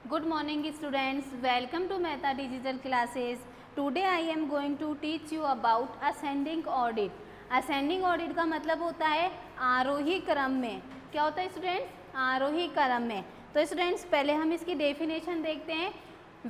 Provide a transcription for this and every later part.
Good morning students, welcome to Mehta Digital Classes. Today I am going to teach you about ascending order. Ascending order का मतलब होता है आरोही क्रम में. क्या होता है स्टूडेंट्स? आरोही क्रम में. तो स्टूडेंट्स पहले हम इसकी डेफिनेशन देखते हैं.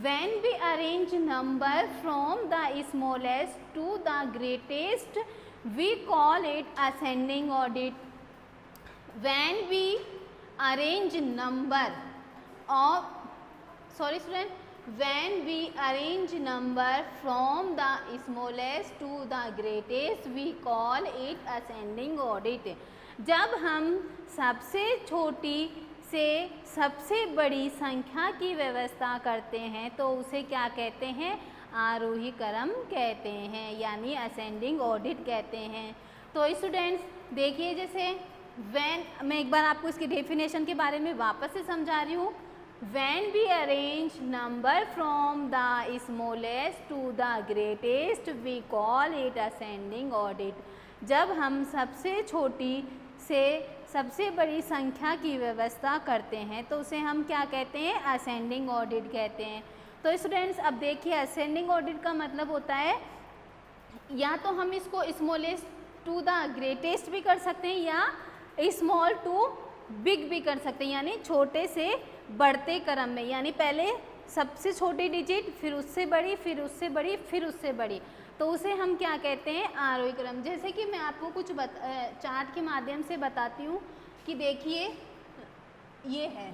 When we arrange number from the smallest to the greatest, we call it ascending order. When we arrange number of when we arrange number from the smallest to the greatest, we call it ascending order. जब हम सबसे छोटी से सबसे बड़ी संख्या की व्यवस्था करते हैं तो उसे क्या कहते हैं? आरोही क्रम कहते हैं, यानी असेंडिंग ऑर्डर कहते हैं. तो स्टूडेंट्स देखिए, जैसे मैं एक बार आपको इसकी डेफिनेशन के बारे में वापस से समझा रही हूँ. When we arrange number from the smallest to the greatest, we call it ascending order. जब हम सबसे छोटी से सबसे बड़ी संख्या की व्यवस्था करते हैं तो उसे हम क्या कहते हैं? असेंडिंग ऑर्डर कहते हैं. तो स्टूडेंट्स अब देखिए, असेंडिंग ऑर्डर का मतलब होता है या तो हम इसको स्मॉलेस्ट टू द ग्रेटेस्ट भी कर सकते हैं या स्मॉल टू बिग भी कर सकते हैं, यानी छोटे से बढ़ते क्रम में, यानी पहले सबसे छोटी डिजिट, फिर उससे बड़ी, फिर उससे बड़ी, फिर उससे बड़ी, तो उसे हम क्या कहते हैं? आरोही क्रम. जैसे कि मैं आपको कुछ चार्ट के माध्यम से बताती हूँ कि देखिए ये है,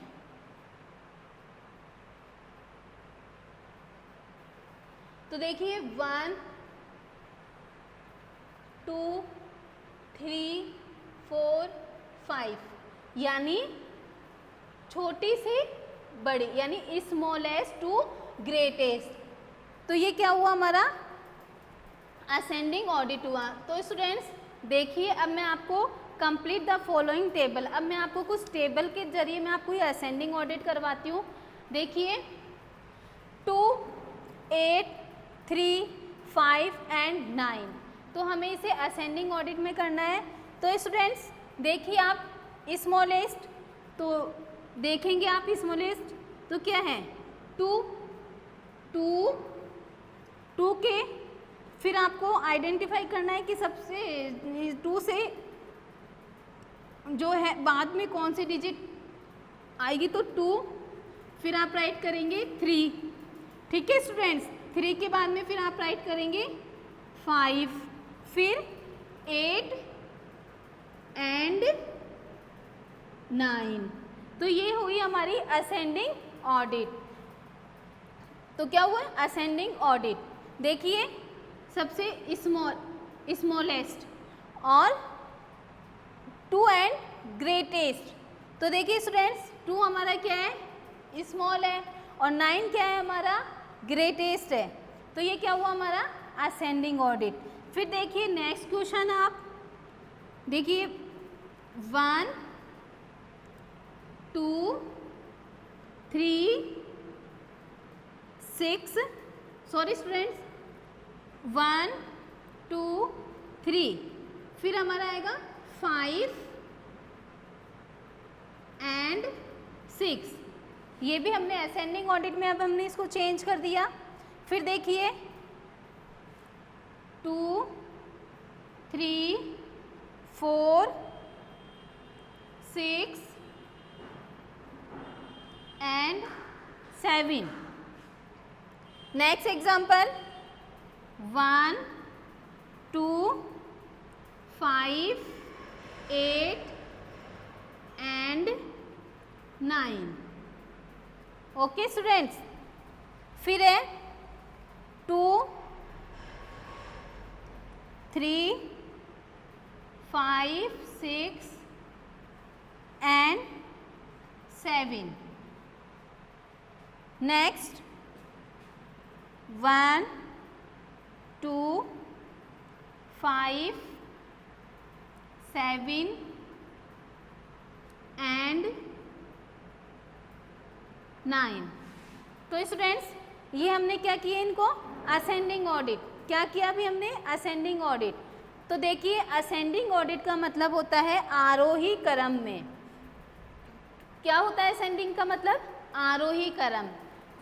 तो देखिए 1 2 3 4 5, यानी छोटी से बड़ी, यानी स्मॉलेस्ट टू ग्रेटेस्ट. तो ये क्या हुआ? हमारा असेंडिंग ऑर्डर हुआ. तो स्टूडेंट्स देखिए, अब मैं आपको कंप्लीट द फॉलोइंग टेबल, अब मैं आपको कुछ टेबल के जरिए मैं आपको ये असेंडिंग ऑर्डर करवाती हूँ. देखिए 2 8 3 5 एंड 9, तो हमें इसे असेंडिंग ऑर्डर में करना है. तो स्टूडेंट्स देखिए, आप स्मॉलेस्ट, तो देखेंगे आप स्मॉलेस्ट तो क्या है? 2 2 2 के फिर आपको आइडेंटिफाई करना है कि सबसे 2 से जो है बाद में कौन सी डिजिट आएगी. तो 2, फिर आप राइट करेंगे 3. ठीक है स्टूडेंट्स, 3 के बाद में फिर आप राइट करेंगे 5, फिर 8 एंड 9. तो ये हुई हमारी असेंडिंग ऑर्डर. तो क्या हुआ? Ascending order. देखिए सबसे स्मॉलेस्ट और 2 एंड ग्रेटेस्ट. तो देखिए स्टूडेंट्स 2 हमारा क्या है? स्मॉल है, और 9 क्या है? हमारा ग्रेटेस्ट है. तो ये क्या हुआ? हमारा असेंडिंग ऑर्डर. फिर देखिए नेक्स्ट क्वेश्चन, आप देखिए 1 2 3 6, सॉरी स्टूडेंट्स 1 2 3, फिर हमारा आएगा 5 एंड 6. ये भी हमने असेंडिंग ऑर्डर में, अब हमने इसको चेंज कर दिया. फिर देखिए 2 3 4 6 and 7. Next example 1 2 5 8 and 9. Okay students, फिर है 2 3 5 6 and 7. Next 1 2 5 7 and 9. तो स्टूडेंट्स ये हमने क्या किया? इनको असेंडिंग ऑर्डर. क्या किया अभी हमने? Ascending order. तो देखिए असेंडिंग ऑर्डर का मतलब होता है आरोही क्रम में. क्या होता है असेंडिंग का मतलब? आरोही क्रम।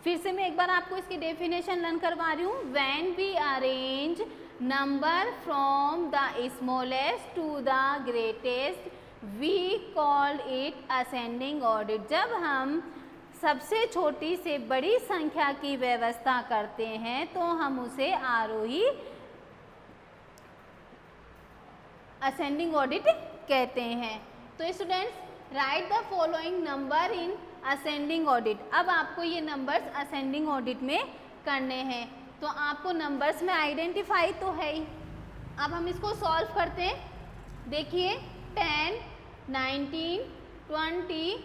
फिर से मैं एक बार आपको इसकी डेफिनेशन लर्न करवा रही हूँ। When we arrange number from the smallest to the greatest we call it ascending order. जब हम सबसे छोटी से बड़ी संख्या की व्यवस्था करते हैं तो हम उसे आरोही असेंडिंग ऑर्डर कहते हैं। तो students right the following number in ascending order. अब आपको ये नंबर्स असेंडिंग ऑर्डर में करने हैं। तो आपको नंबर्स में आइडेंटिफाई तो है ही। अब हम इसको सॉल्व करते हैं। देखिए 10, 19, 20,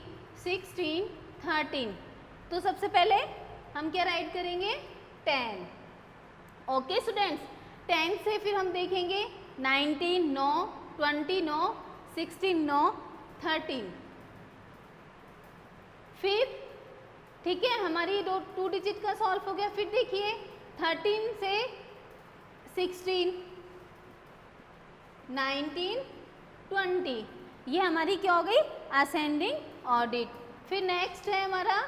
16, 13। तो सबसे पहले हम क्या राइट करेंगे 10। ओके स्टूडेंट्स, 10 से फिर हम देखेंगे 19 9, 20 9, 16 9, 13। फिर ठीक है हमारी टू डिजिट का सॉल्व हो गया। फिर देखिए 13 से 16, 19, 20, ये हमारी क्या हो गई असेंडिंग ऑर्डर। फिर नेक्स्ट है हमारा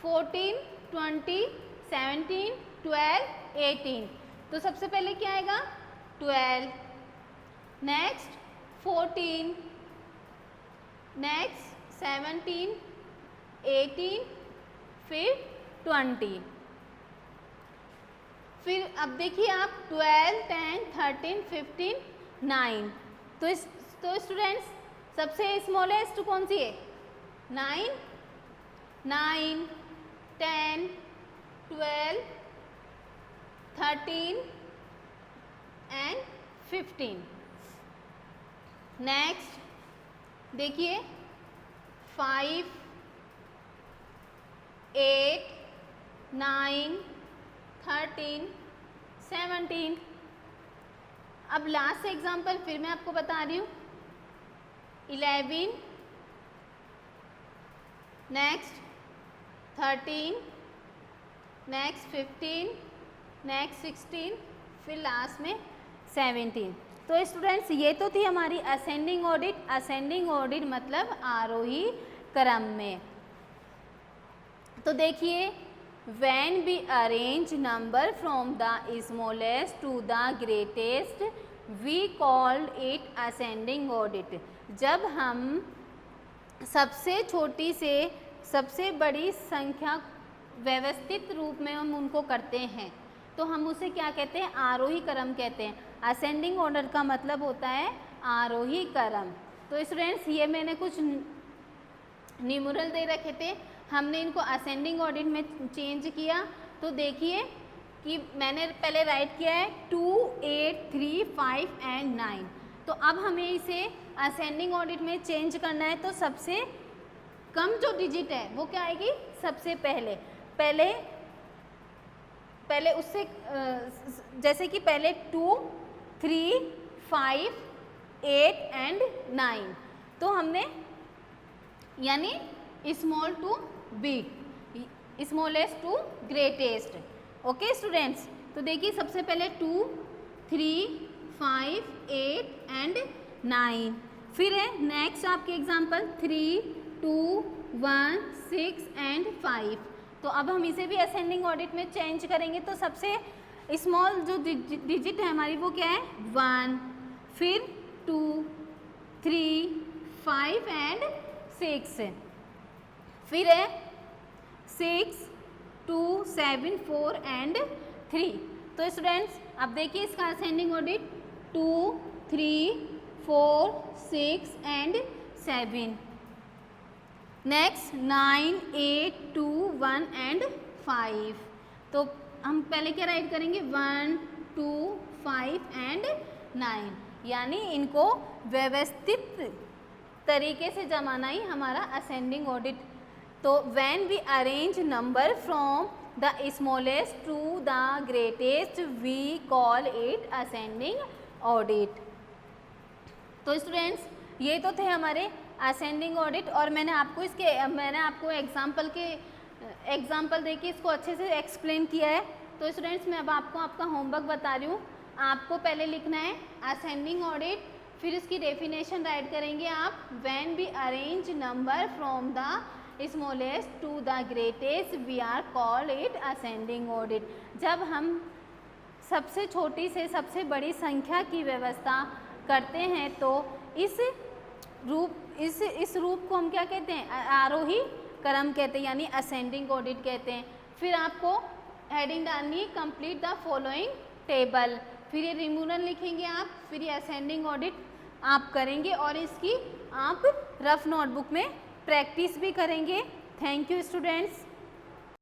14, 20, 17, 12, 18। तो सबसे पहले क्या आएगा 12, नेक्स्ट 14, नेक्स्ट 17, 18, फिर 20। फिर अब देखिए आप 12, 10, 13, 15, 9। तो स्टूडेंट्स सबसे स्मॉलेस्ट कौन सी है 9, 9, 10, 12, 13 एंड 15। नेक्स्ट देखिए 5, 8, 9, 13, 17। अब लास्ट एग्जाम्पल फिर मैं आपको बता रही हूँ 11, नेक्स्ट 13, नेक्स्ट 15, नेक्स्ट 16, फिर लास्ट में 17। तो स्टूडेंट्स ये तो थी हमारी असेंडिंग ऑर्डर। असेंडिंग ऑर्डर मतलब आरोही क्रम में। तो देखिए when we arrange number from the smallest to the greatest we called it ascending order. जब हम सबसे छोटी से सबसे बड़ी संख्या व्यवस्थित रूप में हम उनको करते हैं तो हम उसे क्या कहते हैं आरोही क्रम कहते हैं। असेंडिंग ऑर्डर का मतलब होता है आरोही क्रम। तो स्टूडेंट्स ये मैंने कुछ न्यूमेरल दे रखे थे, हमने इनको असेंडिंग ऑर्डर में चेंज किया। तो देखिए कि मैंने पहले राइट किया है 2, 8, 3, 5 एंड 9। तो अब हमें इसे असेंडिंग ऑर्डर में चेंज करना है। तो सबसे कम जो डिजिट है वो क्या आएगी सबसे पहले उससे जैसे कि पहले 2, 3, 5, 8 एंड 9। तो हमने यानी small to big, smallest to greatest. Okay students, तो देखिए सबसे पहले 2, 3, 5, 8 एंड 9। फिर है नेक्स्ट आपके एग्जाम्पल 3, 2, 1, 6 एंड 5। तो अब हम इसे भी असेंडिंग ऑर्डर में चेंज करेंगे। तो सबसे स्मॉल जो डिजिट है हमारी वो क्या है 1, फिर 2, 3, 5 एंड 6, फिर है 6, 2, 7, 4 एंड 3। तो स्टूडेंट्स अब देखिए इसका ascending order 2, 3, 4, 6 and 7। Next 9, 8, 2, 1 and 5। तो हम पहले क्या राइट करेंगे 1, 2, 5 एंड 9, यानी इनको व्यवस्थित तरीके से जमाना ही हमारा असेंडिंग ऑर्डर। तो when we arrange number from the smallest to the greatest we call it ascending order. तो स्टूडेंट्स ये तो थे हमारे असेंडिंग ऑर्डर। और मैंने आपको एग्जाम्पल देके इसको अच्छे से एक्सप्लेन किया है। तो स्टूडेंट्स मैं अब आपको आपका होमवर्क बता रही हूँ। आपको पहले लिखना है असेंडिंग ऑर्डर, फिर इसकी डेफिनेशन राइट करेंगे आप। When we arrange number from the smallest to the greatest we are called it ascending order. जब हम सबसे छोटी से सबसे बड़ी संख्या की व्यवस्था करते हैं तो इस रूप को हम क्या कहते हैं, आरोही क्रम कहते हैं, यानी असेंडिंग ऑर्डर कहते हैं। फिर आपको हेडिंग डालनी है कंप्लीट द फॉलोइंग टेबल, फिर ये रिमूवल लिखेंगे आप, फिर ये असेंडिंग ऑर्डर आप करेंगे और इसकी आप रफ नोटबुक में प्रैक्टिस भी करेंगे। Thank you students.